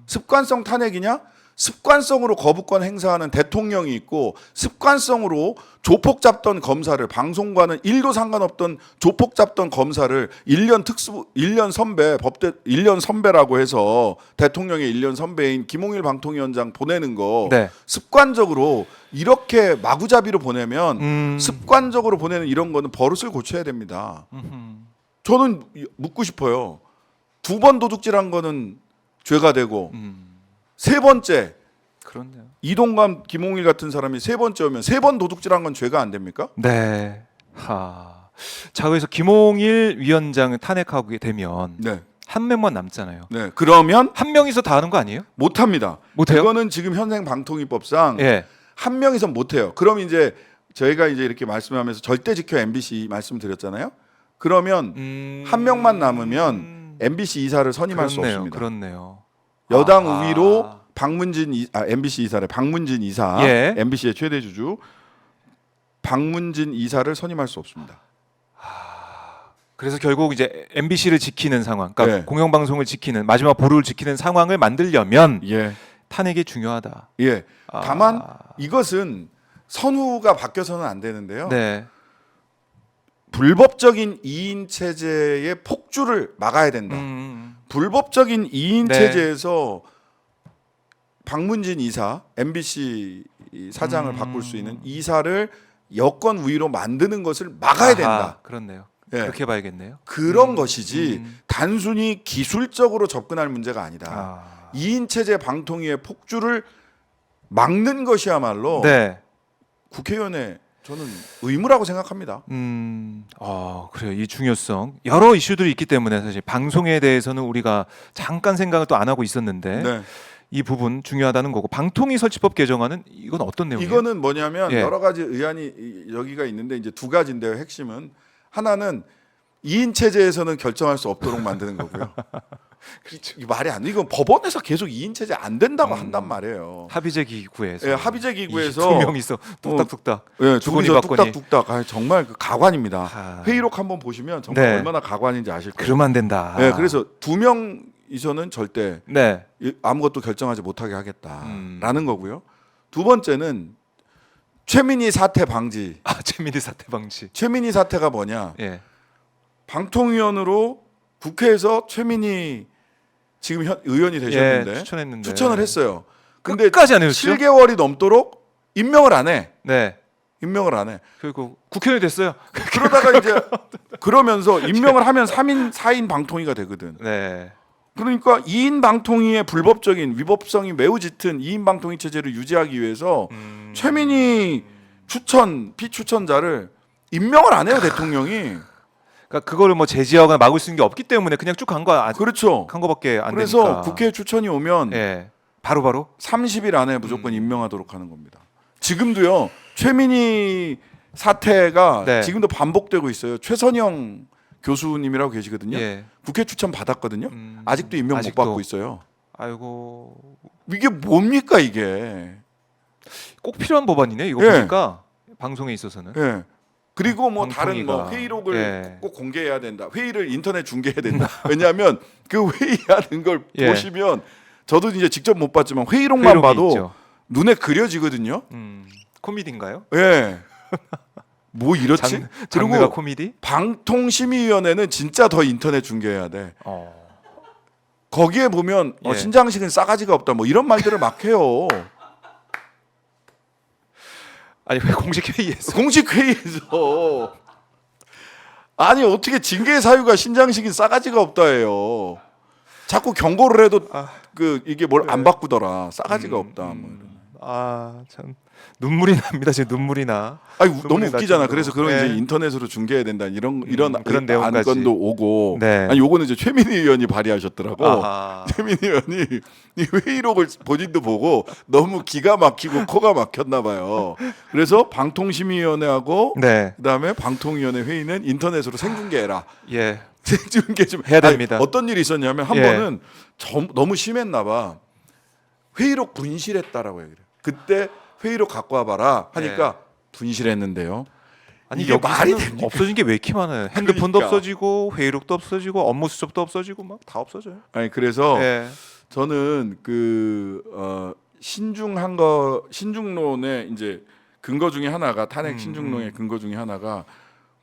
[SPEAKER 2] 습관성 탄핵이냐? 습관성으로 거부권 행사하는 대통령이 있고 습관성으로 조폭 잡던 검사를 방송과는 1도 상관없던 조폭 잡던 검사를 1년 선배 법대 1년 선배라고 해서 대통령의 1년 선배인 김홍일 방통위원장 보내는 거
[SPEAKER 1] 네.
[SPEAKER 2] 습관적으로 이렇게 마구잡이로 보내면 습관적으로 보내는 이런 거는 버릇을 고쳐야 됩니다. 저는 묻고 싶어요. 2번 도둑질한 거는 죄가 되고 세 번째
[SPEAKER 1] 그렇네요.
[SPEAKER 2] 이동관, 김홍일 같은 사람이 세 번째면 3번 도둑질한 건 죄가 안 됩니까?
[SPEAKER 1] 네. 자, 그래서 김홍일 위원장을 탄핵하게 되면
[SPEAKER 2] 네.
[SPEAKER 1] 한 명만 남잖아요.
[SPEAKER 2] 네. 그러면
[SPEAKER 1] 한 명이서 다 하는 거 아니에요?
[SPEAKER 2] 못 합니다.
[SPEAKER 1] 못해요?
[SPEAKER 2] 그거는 지금 현행 방통위법상
[SPEAKER 1] 예.
[SPEAKER 2] 한 명이서 못 해요. 그럼 이제 저희가 이제 이렇게 말씀하면서 절대 지켜 MBC 말씀드렸잖아요. 그러면 한 명만 남으면 MBC 이사를 선임할 수
[SPEAKER 1] 그렇네요.
[SPEAKER 2] 없습니다.
[SPEAKER 1] 그렇네요.
[SPEAKER 2] 여당 우위로 MBC 이사를 박문진 이사,
[SPEAKER 1] 예.
[SPEAKER 2] MBC의 최대 주주 박문진 이사를 선임할 수 없습니다.
[SPEAKER 1] 그래서 결국 이제 MBC를 지키는 상황, 그러니까
[SPEAKER 2] 네.
[SPEAKER 1] 공영방송을 지키는 마지막 보루를 지키는 상황을 만들려면
[SPEAKER 2] 예,
[SPEAKER 1] 탄핵이 중요하다.
[SPEAKER 2] 예. 다만 이것은 선후가 바뀌어서는 안 되는데요.
[SPEAKER 1] 네.
[SPEAKER 2] 불법적인 2인 체제의 폭주를 막아야 된다. 불법적인 2인
[SPEAKER 1] 네.
[SPEAKER 2] 체제에서 박문진 이사, MBC 사장을 바꿀 수 있는 이사를 여권 우위로 만드는 것을 막아야 된다.
[SPEAKER 1] 그렇네요.
[SPEAKER 2] 예.
[SPEAKER 1] 그렇게 봐야겠네요.
[SPEAKER 2] 그런 것이지 단순히 기술적으로 접근할 문제가 아니다. 2인 체제 방통위의 폭주를 막는 것이야말로
[SPEAKER 1] 네.
[SPEAKER 2] 국회의원의 저는 의무라고 생각합니다.
[SPEAKER 1] 그래요. 이 중요성 여러 이슈들이 있기 때문에 사실 방송에 대해서는 우리가 잠깐 생각을 또 안 하고 있었는데
[SPEAKER 2] 네.
[SPEAKER 1] 이 부분 중요하다는 거고 방통위 설치법 개정안은 이건 어떤 내용이에요?
[SPEAKER 2] 이거는 뭐냐면
[SPEAKER 1] 예.
[SPEAKER 2] 여러 가지 의안이 여기가 있는데 이제 2가지인데요. 핵심은 하나는 2인 체제에서는 결정할 수 없도록 만드는 거고요.
[SPEAKER 1] 그렇죠.
[SPEAKER 2] 이 말이 안 돼. 이건 법원에서 계속 2인 체제 안 된다고 한단 말이에요.
[SPEAKER 1] 합의제 기구에서
[SPEAKER 2] 예, 합의제 기구에서
[SPEAKER 1] 2명이서 뚝딱뚝딱
[SPEAKER 2] 예,
[SPEAKER 1] 주거니
[SPEAKER 2] 둘이서
[SPEAKER 1] 받거니.
[SPEAKER 2] 뚝딱뚝딱 정말 그 가관입니다. 회의록 한번 보시면 정말
[SPEAKER 1] 네.
[SPEAKER 2] 얼마나 가관인지 아실 거예요.
[SPEAKER 1] 그러면 안 된다.
[SPEAKER 2] 예, 그래서 2명이서는 절대
[SPEAKER 1] 네.
[SPEAKER 2] 아무것도 결정하지 못하게 하겠다라는 거고요. 두 번째는 최민희 사태 방지.
[SPEAKER 1] 최민희 사태 방지.
[SPEAKER 2] 최민희 사태가 뭐냐?
[SPEAKER 1] 예.
[SPEAKER 2] 방통위원으로 국회에서 최민희 지금 의원이 되셨는데
[SPEAKER 1] 추천했는데
[SPEAKER 2] 추천을 했어요. 근데
[SPEAKER 1] 끝까지 안 해줬죠?
[SPEAKER 2] 7개월이 넘도록 임명을 안 해.
[SPEAKER 1] 네.
[SPEAKER 2] 임명을 안 해.
[SPEAKER 1] 그리고 국회의원이 됐어요.
[SPEAKER 2] 그러다가 이제 그러면서 임명을 하면 3인 4인 방통위가 되거든.
[SPEAKER 1] 네.
[SPEAKER 2] 그러니까 2인 방통위의 불법적인 위법성이 매우 짙은 2인 방통위 체제를 유지하기 위해서 최민희 피추천자를 임명을 안 해요, 대통령이.
[SPEAKER 1] 그러니까 그거를 뭐 제지하거나 막을 수 있는 게 없기 때문에 그냥 쭉 간 거
[SPEAKER 2] 그렇죠.
[SPEAKER 1] 간 거밖에 안
[SPEAKER 2] 그래서
[SPEAKER 1] 되니까.
[SPEAKER 2] 국회 추천이 오면
[SPEAKER 1] 예. 바로
[SPEAKER 2] 30일 안에 무조건 임명하도록 하는 겁니다. 지금도요. 최민희 사태가
[SPEAKER 1] 네.
[SPEAKER 2] 지금도 반복되고 있어요. 최선영 교수님이라고 계시거든요.
[SPEAKER 1] 예.
[SPEAKER 2] 국회 추천 받았거든요. 아직도 임명
[SPEAKER 1] 아직도.
[SPEAKER 2] 못 받고 있어요.
[SPEAKER 1] 아이고.
[SPEAKER 2] 이게 뭡니까 이게?
[SPEAKER 1] 꼭 필요한 법안이네. 이거
[SPEAKER 2] 예.
[SPEAKER 1] 보니까 방송에 있어서는.
[SPEAKER 2] 예. 그리고 뭐 다른 뭐
[SPEAKER 1] 방통위가.
[SPEAKER 2] 회의록을
[SPEAKER 1] 예.
[SPEAKER 2] 꼭 공개해야 된다. 회의를 인터넷 중계해야 된다. 왜냐하면 그 회의하는 걸
[SPEAKER 1] 예.
[SPEAKER 2] 보시면 저도 이제 직접 못 봤지만 회의록만
[SPEAKER 1] 회의록이
[SPEAKER 2] 봐도
[SPEAKER 1] 있죠.
[SPEAKER 2] 눈에 그려지거든요.
[SPEAKER 1] 코미디인가요?
[SPEAKER 2] 예. 뭐 이렇지?
[SPEAKER 1] 장르가
[SPEAKER 2] 그리고
[SPEAKER 1] 코미디?
[SPEAKER 2] 방통심의위원회는 진짜 더 인터넷 중계해야 돼. 거기에 보면
[SPEAKER 1] 예.
[SPEAKER 2] 신장식은 싸가지가 없다. 뭐 이런 말들을 막 해요.
[SPEAKER 1] 아니 왜 공식 회의에서?
[SPEAKER 2] 공식 회의에서 아니 어떻게 징계 사유가 신장식인 싸가지가 없다예요. 자꾸 경고를 해도 그 이게 뭘 안 바꾸더라. 싸가지가 없다. 뭐 이런.
[SPEAKER 1] 참 눈물이 납니다. 지금 눈물이 나.
[SPEAKER 2] 아니 너무
[SPEAKER 1] 눈물이 날
[SPEAKER 2] 웃기잖아.
[SPEAKER 1] 정도로.
[SPEAKER 2] 그래서 그런
[SPEAKER 1] 네.
[SPEAKER 2] 이제 인터넷으로 중계해야 된다. 이런
[SPEAKER 1] 그런 내용까지.
[SPEAKER 2] 안건도 오고.
[SPEAKER 1] 네.
[SPEAKER 2] 아니 요거는 이제 최민희 의원이 발의하셨더라고.
[SPEAKER 1] 아하.
[SPEAKER 2] 최민희 의원이 이 회의록을 본인도 보고 너무 기가 막히고 코가 막혔나 봐요. 그래서 방통심의위원회하고
[SPEAKER 1] 네.
[SPEAKER 2] 그다음에 방통위원회 회의는 인터넷으로 생중계해라.
[SPEAKER 1] 예.
[SPEAKER 2] 생중계 좀
[SPEAKER 1] 해야 됩니다.
[SPEAKER 2] 어떤 일이 있었냐면 한
[SPEAKER 1] 예.
[SPEAKER 2] 번은 너무 심했나 봐. 회의록 분실했다라고 얘기를. 그때 회의록 갖고 와봐라 하니까 분실했는데요.
[SPEAKER 1] 아니
[SPEAKER 2] 이게 말이
[SPEAKER 1] 여기서는
[SPEAKER 2] 됩니까?
[SPEAKER 1] 없어진 게 왜 이렇게 많아요? 핸드폰도
[SPEAKER 2] 그러니까.
[SPEAKER 1] 없어지고 회의록도 없어지고 업무 수첩도 없어지고 막 다 없어져요.
[SPEAKER 2] 아니 그래서
[SPEAKER 1] 예.
[SPEAKER 2] 저는 신중론의 이제 근거 중에 하나가 탄핵 신중론의 근거 중에 하나가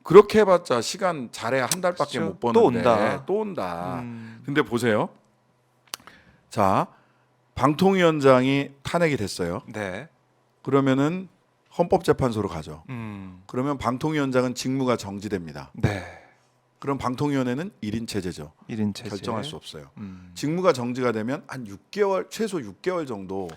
[SPEAKER 2] 그렇게 해봤자 시간 잘해야 한 달밖에
[SPEAKER 1] 그렇죠.
[SPEAKER 2] 못 보는데
[SPEAKER 1] 또 온다.
[SPEAKER 2] 근데 보세요. 자, 방통위원장이 탄핵이 됐어요.
[SPEAKER 1] 네.
[SPEAKER 2] 그러면은 헌법재판소로 가죠.
[SPEAKER 1] 음.
[SPEAKER 2] 그러면 방통위원장은 직무가 정지됩니다.
[SPEAKER 1] 네.
[SPEAKER 2] 그럼 방통위원회는 1인 체제죠.
[SPEAKER 1] 1인 체제.
[SPEAKER 2] 결정할 수 없어요. 직무가 정지가 되면 한 6개월 최소 6개월 정도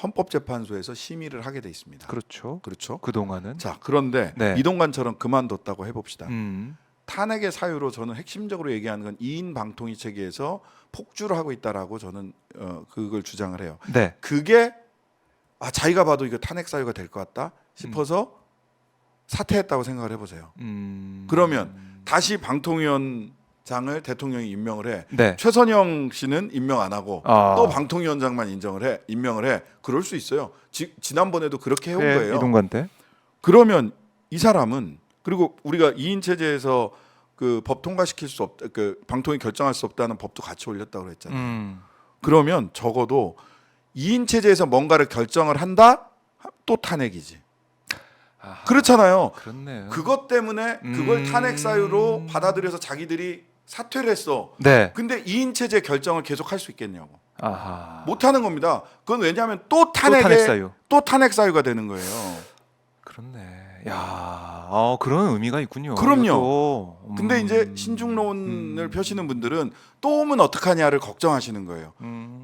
[SPEAKER 2] 헌법재판소에서 심의를 하게 돼 있습니다.
[SPEAKER 1] 그렇죠.
[SPEAKER 2] 그렇죠.
[SPEAKER 1] 그동안은.
[SPEAKER 2] 자, 그런데
[SPEAKER 1] 네.
[SPEAKER 2] 이동관처럼 그만뒀다고 해봅시다.
[SPEAKER 1] 음.
[SPEAKER 2] 탄핵의 사유로 저는 핵심적으로 얘기하는 건 2인 방통위 체계에서 폭주를 하고 있다라고 저는 그걸 주장을 해요.
[SPEAKER 1] 네.
[SPEAKER 2] 그게 자기가 봐도 이거 탄핵 사유가 될 것 같다 싶어서 사퇴했다고 생각을 해보세요. 그러면 다시 방통위원장을 대통령이 임명을 해.
[SPEAKER 1] 네.
[SPEAKER 2] 최선영 씨는 임명 안 하고 또 방통위원장만 임명을 해. 그럴 수 있어요. 지난번에도 그렇게 해온 거예요.
[SPEAKER 1] 이동관 때.
[SPEAKER 2] 그러면 이 사람은 그리고 우리가 2인 체제에서 그 법 통과시킬 수 없다, 그 방통위 결정할 수 없다는 법도 같이 올렸다고 그랬잖아요. 그러면 적어도 2인 체제에서 뭔가를 결정을 한다? 또 탄핵이지.
[SPEAKER 1] 아하,
[SPEAKER 2] 그렇잖아요.
[SPEAKER 1] 그렇네요.
[SPEAKER 2] 그것 때문에 그걸 탄핵 사유로 받아들여서 자기들이 사퇴를 했어.
[SPEAKER 1] 네.
[SPEAKER 2] 근데 2인 체제 결정을 계속 할 수 있겠냐고.
[SPEAKER 1] 아하.
[SPEAKER 2] 못 하는 겁니다. 그건 왜냐하면 또
[SPEAKER 1] 탄핵 사유.
[SPEAKER 2] 또 탄핵 사유가 되는 거예요.
[SPEAKER 1] 그렇네. 야, 그런 의미가 있군요.
[SPEAKER 2] 그럼요.
[SPEAKER 1] 이것도.
[SPEAKER 2] 근데 이제 신중론을 펴시는 분들은 또 오면 어떡하냐를 걱정하시는 거예요.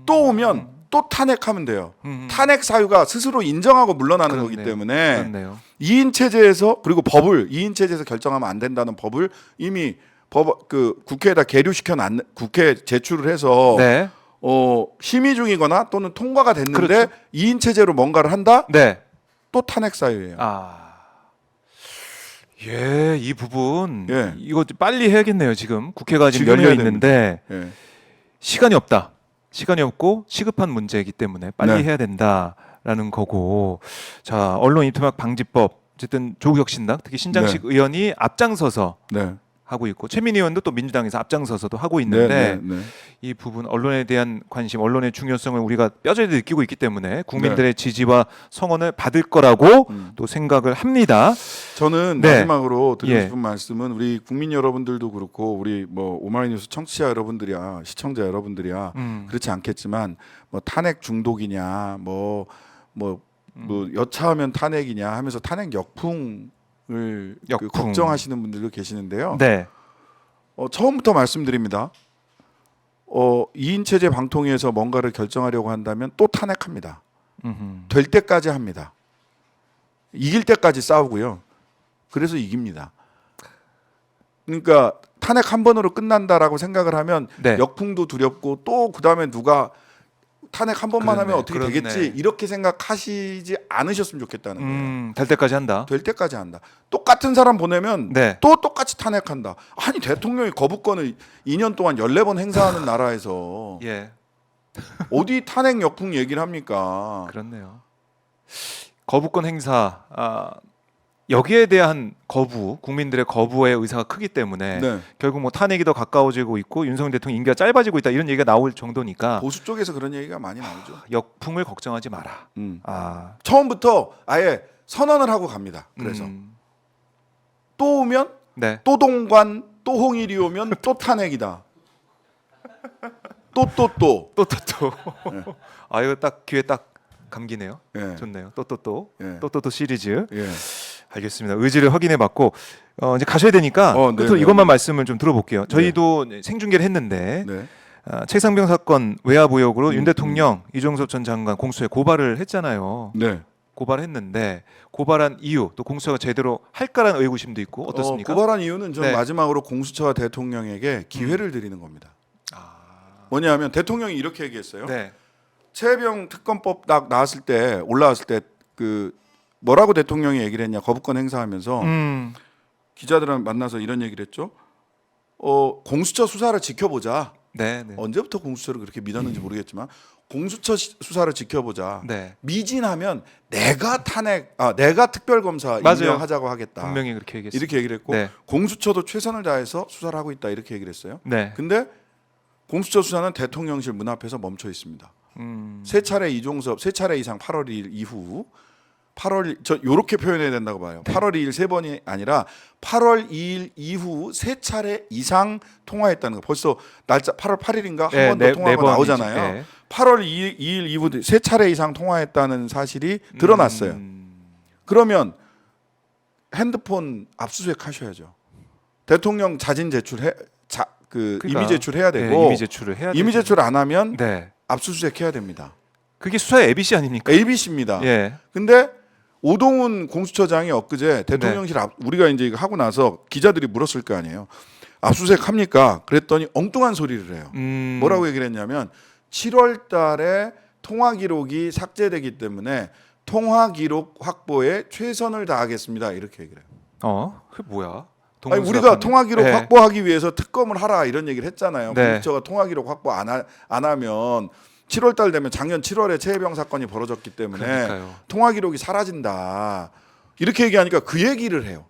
[SPEAKER 2] 또 오면 또 탄핵하면 돼요. 탄핵 사유가 스스로 인정하고 물러나는 거기 때문에
[SPEAKER 1] 그렇네요.
[SPEAKER 2] 2인 체제에서 그리고 법을 2인 체제에서 결정하면 안 된다는 법을 이미 국회에다 국회에 제출을 해서
[SPEAKER 1] 네.
[SPEAKER 2] 심의 중이거나 또는 통과가 됐는데
[SPEAKER 1] 그렇죠.
[SPEAKER 2] 2인 체제로 뭔가를 한다?
[SPEAKER 1] 네.
[SPEAKER 2] 또 탄핵 사유예요.
[SPEAKER 1] 예, 이 부분
[SPEAKER 2] 예.
[SPEAKER 1] 이거 빨리 해야겠네요. 지금 국회가 지금
[SPEAKER 2] 지금
[SPEAKER 1] 열려
[SPEAKER 2] 해야
[SPEAKER 1] 있는데
[SPEAKER 2] 예.
[SPEAKER 1] 시간이 없다. 시간이 없고 시급한 문제이기 때문에 빨리
[SPEAKER 2] 네.
[SPEAKER 1] 해야 된다라는 거고. 자, 언론 인터넷 방지법 어쨌든 조국혁신당 특히 신장식 의원이 앞장서서
[SPEAKER 2] 네.
[SPEAKER 1] 하고 있고 최민희 의원도 또 민주당에서 앞장서서도 하고 있는데
[SPEAKER 2] 네.
[SPEAKER 1] 이 부분 언론에 대한 관심, 언론의 중요성을 우리가 뼈저리 느끼고 있기 때문에 국민들의 지지와 성원을 받을 거라고 또 생각을 합니다.
[SPEAKER 2] 저는
[SPEAKER 1] 네.
[SPEAKER 2] 마지막으로 드리고
[SPEAKER 1] 예.
[SPEAKER 2] 싶은 말씀은 우리 국민 여러분들도 그렇고 우리 뭐 오마이뉴스 청취자 여러분들이야 시청자 여러분들이야 그렇지 않겠지만 뭐 탄핵 중독이냐 뭐 여차하면 탄핵이냐 하면서 탄핵 역풍을
[SPEAKER 1] 역풍.
[SPEAKER 2] 걱정하시는 분들도 계시는데요.
[SPEAKER 1] 네.
[SPEAKER 2] 처음부터 말씀드립니다. 2인 체제 방통위에서 뭔가를 결정하려고 한다면 또 탄핵합니다. 될 때까지 합니다. 이길 때까지 싸우고요. 그래서 이깁니다. 그러니까 탄핵 한 번으로 끝난다라고 생각을 하면
[SPEAKER 1] 네.
[SPEAKER 2] 역풍도 두렵고 또 그다음에 누가 탄핵 한 번만 하면 어떻게
[SPEAKER 1] 그렇네.
[SPEAKER 2] 되겠지 이렇게 생각하시지 않으셨으면 좋겠다는 거예요.
[SPEAKER 1] 될 때까지 한다.
[SPEAKER 2] 될 때까지 한다. 똑같은 사람 보내면
[SPEAKER 1] 네.
[SPEAKER 2] 또 똑같이 탄핵한다. 아니 대통령이 거부권을 2년 동안 14번 행사하는 나라에서
[SPEAKER 1] 예.
[SPEAKER 2] 어디 탄핵 역풍 얘기를 합니까?
[SPEAKER 1] 그렇네요. 거부권 행사 여기에 대한 국민들의 거부의 의사가 크기 때문에
[SPEAKER 2] 네.
[SPEAKER 1] 결국 뭐 탄핵이 더 가까워지고 있고 윤석열 대통령 임기가 짧아지고 있다 이런 얘기가 나올 정도니까
[SPEAKER 2] 보수 쪽에서 그런 얘기가 많이 나오죠.
[SPEAKER 1] 역풍을 걱정하지 마라.
[SPEAKER 2] 처음부터 아예 선언을 하고 갑니다. 그래서 또 오면
[SPEAKER 1] 네.
[SPEAKER 2] 또 동관 또 홍일이 오면 또 탄핵이다. 또.
[SPEAKER 1] 또. 이거 딱 귀에 딱 감기네요.
[SPEAKER 2] 예.
[SPEAKER 1] 좋네요.
[SPEAKER 2] 예.
[SPEAKER 1] 또 시리즈.
[SPEAKER 2] 예.
[SPEAKER 1] 알겠습니다. 의지를 확인해봤고 이제 가셔야 되니까 끝으로
[SPEAKER 2] 네.
[SPEAKER 1] 이것만 말씀을 좀 들어볼게요. 저희도 생중계를 했는데
[SPEAKER 2] 네.
[SPEAKER 1] 최상병 사건 외압 의혹으로 윤 대통령 이종섭 전 장관 공수처에 고발을 했잖아요.
[SPEAKER 2] 네.
[SPEAKER 1] 고발했는데 고발한 이유 또 공수처가 제대로 할까라는 의구심도 있고 어떻습니까?
[SPEAKER 2] 고발한 이유는 저는
[SPEAKER 1] 네.
[SPEAKER 2] 마지막으로 공수처와 대통령에게 기회를 드리는 겁니다. 뭐냐면 대통령이 이렇게 얘기했어요.
[SPEAKER 1] 네.
[SPEAKER 2] 최혜병 특검법 딱 나왔을 때 올라왔을 때 뭐라고 대통령이 얘기를 했냐 거부권 행사하면서 기자들을 만나서 이런 얘기를 했죠. 공수처 수사를 지켜보자.
[SPEAKER 1] 네.
[SPEAKER 2] 언제부터 공수처를 그렇게 믿었는지 모르겠지만 공수처 수사를 지켜보자.
[SPEAKER 1] 네.
[SPEAKER 2] 미진하면 내가 특별검사
[SPEAKER 1] 맞아요.
[SPEAKER 2] 임명하자고 하겠다.
[SPEAKER 1] 분명히 그렇게 얘기했어요.
[SPEAKER 2] 이렇게 얘기를 했고
[SPEAKER 1] 네.
[SPEAKER 2] 공수처도 최선을 다해서 수사를 하고 있다 이렇게 얘기를 했어요.
[SPEAKER 1] 네.
[SPEAKER 2] 근데 공수처 수사는 대통령실 문 앞에서 멈춰 있습니다. 세 차례 이종섭, 세 차례 이상 8월 2일 이후 8월 저 요렇게 표현해야 된다고 봐요. 8월 2일 세 번이 아니라 8월 2일 이후 세 차례 이상 통화했다는 거. 벌써 날짜 8월 8일인가 한 번 더 통화가 나오잖아요.
[SPEAKER 1] 네.
[SPEAKER 2] 8월 2일 이후 세 차례 이상 통화했다는 사실이 드러났어요. 그러면 핸드폰 압수수색 하셔야죠. 대통령 자진 제출해 그러니까, 이미 제출해야 되고
[SPEAKER 1] 네, 이미 제출을 해야
[SPEAKER 2] 이미 제출 안 하면
[SPEAKER 1] 네.
[SPEAKER 2] 압수수색 해야 됩니다.
[SPEAKER 1] 그게 수사의 ABC 아닙니까?
[SPEAKER 2] ABC입니다.
[SPEAKER 1] 예.
[SPEAKER 2] 근데 오동훈 공수처장이 엊그제 대통령실 우리가 이제 이거 하고 나서 기자들이 물었을 거 아니에요. 압수수색 합니까? 그랬더니 엉뚱한 소리를 해요. 뭐라고 얘기를 했냐면 7월 달에 통화 기록이 삭제되기 때문에 통화 기록 확보에 최선을 다하겠습니다. 이렇게 얘기를 해요.
[SPEAKER 1] 그게 뭐야?
[SPEAKER 2] 아니, 우리가 통화 기록 확보하기 위해서 특검을 하라 이런 얘기를 했잖아요.
[SPEAKER 1] 네.
[SPEAKER 2] 공수처가 통화 기록 확보 안 하면 7월 달 되면 작년 7월에 최혜병 사건이 벌어졌기 때문에
[SPEAKER 1] 그러니까요.
[SPEAKER 2] 통화 기록이 사라진다. 이렇게 얘기하니까 그 얘기를 해요.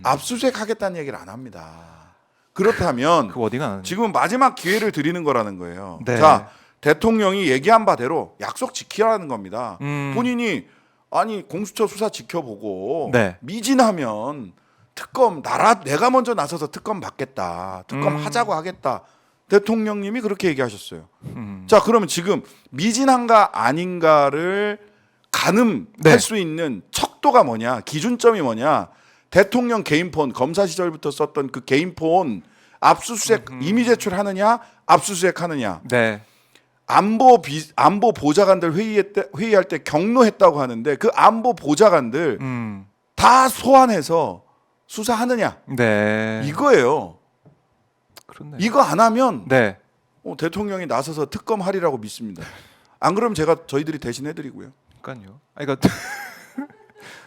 [SPEAKER 2] 압수수색 하겠다는 얘기를 안 합니다. 그렇다면
[SPEAKER 1] 그 워딩 안 하네.
[SPEAKER 2] 지금 마지막 기회를 드리는 거라는 거예요.
[SPEAKER 1] 네.
[SPEAKER 2] 자, 대통령이 얘기한 바대로 약속 지키라는 겁니다. 본인이 아니 공수처 수사 지켜보고
[SPEAKER 1] 네.
[SPEAKER 2] 미진하면 특검 내가 먼저 나서서 특검 받겠다. 특검 하자고 하겠다. 대통령님이 그렇게 얘기하셨어요. 자, 그러면 지금 미진한가 아닌가를 가늠할
[SPEAKER 1] 네.
[SPEAKER 2] 수 있는 척도가 뭐냐? 기준점이 뭐냐? 대통령 개인폰 검사 시절부터 썼던 그 개인폰 압수수색 이미 제출하느냐? 압수수색하느냐?
[SPEAKER 1] 네.
[SPEAKER 2] 안보 보좌관들 회의할 때 경로했다고 하는데 그 안보 보좌관들 다 소환해서 수사하느냐?
[SPEAKER 1] 네.
[SPEAKER 2] 이거예요.
[SPEAKER 1] 그렇네.
[SPEAKER 2] 이거 안 하면
[SPEAKER 1] 네.
[SPEAKER 2] 대통령이 나서서 특검하리라고 믿습니다. 안 그러면 저희들이 대신 해드리고요.
[SPEAKER 1] 그러니까요. 그러니까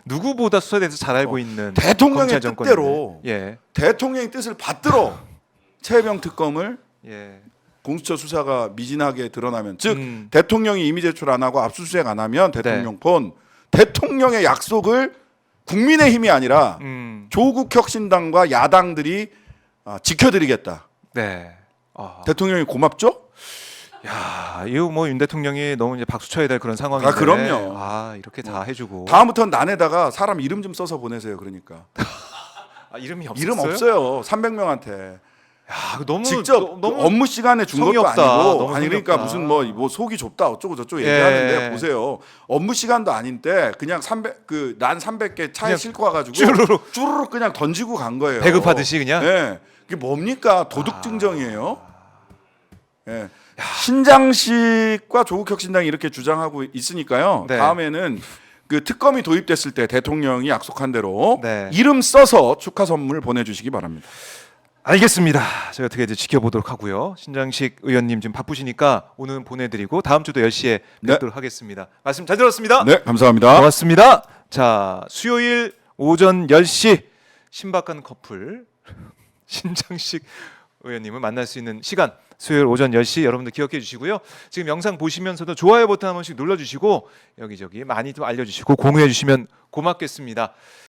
[SPEAKER 1] 누구보다 수사에 대해서 잘 알고 있는
[SPEAKER 2] 대통령의
[SPEAKER 1] 검찰
[SPEAKER 2] 뜻대로
[SPEAKER 1] 예.
[SPEAKER 2] 대통령의 뜻을 받들어 최혜병 특검을
[SPEAKER 1] 예.
[SPEAKER 2] 공수처 수사가 미진하게 드러나면 즉 대통령이 이미 제출 안 하고 압수수색 안 하면 대통령 폰 대통령의 약속을 국민의힘이 아니라 조국 혁신당과 야당들이 지켜드리겠다.
[SPEAKER 1] 네.
[SPEAKER 2] 대통령이 고맙죠?
[SPEAKER 1] 야, 이거 뭐 윤 대통령이 너무 이제 박수 쳐야 될 그런 상황인데.
[SPEAKER 2] 그럼요.
[SPEAKER 1] 이렇게 다 해주고.
[SPEAKER 2] 다음부터는 난에다가 사람 이름 좀 써서 보내세요. 그러니까
[SPEAKER 1] 이름이 없어요?
[SPEAKER 2] 이름 없어요. 300명한테.
[SPEAKER 1] 야, 너무
[SPEAKER 2] 직접
[SPEAKER 1] 너무
[SPEAKER 2] 업무 시간에 준
[SPEAKER 1] 성의
[SPEAKER 2] 것도
[SPEAKER 1] 없다.
[SPEAKER 2] 아니고
[SPEAKER 1] 너무
[SPEAKER 2] 아니
[SPEAKER 1] 성의
[SPEAKER 2] 그러니까
[SPEAKER 1] 없다.
[SPEAKER 2] 무슨 뭐 속이 좁다 어쩌고 저쩌고 얘기하는데
[SPEAKER 1] 예.
[SPEAKER 2] 보세요. 업무 시간도 아닌데 그냥 300개 차에
[SPEAKER 1] 그냥
[SPEAKER 2] 싣고 와가지고 쭈루룩 그냥 던지고 간 거예요.
[SPEAKER 1] 배급하듯이 그냥.
[SPEAKER 2] 네. 그게 뭡니까? 도둑 증정이에요. 예. 신장식과 조국혁신당이 이렇게 주장하고 있으니까요.
[SPEAKER 1] 네.
[SPEAKER 2] 다음에는 그 특검이 도입됐을 때 대통령이 약속한 대로
[SPEAKER 1] 네.
[SPEAKER 2] 이름 써서 축하 선물 보내주시기 바랍니다.
[SPEAKER 1] 알겠습니다. 저희 어떻게 이제 지켜보도록 하고요. 신장식 의원님 지금 바쁘시니까 오늘은 보내드리고 다음 주도 10시에
[SPEAKER 2] 네.
[SPEAKER 1] 뵙도록 하겠습니다. 말씀 잘 들었습니다.
[SPEAKER 2] 네, 감사합니다.
[SPEAKER 1] 고맙습니다. 자, 수요일 오전 10시 신박한 커플 신장식 의원님을 만날 수 있는 시간 수요일 오전 10시 여러분들 기억해 주시고요. 지금 영상 보시면서도 좋아요 버튼 한 번씩 눌러주시고 여기저기 많이 좀 알려주시고 공유해 주시면 고맙겠습니다.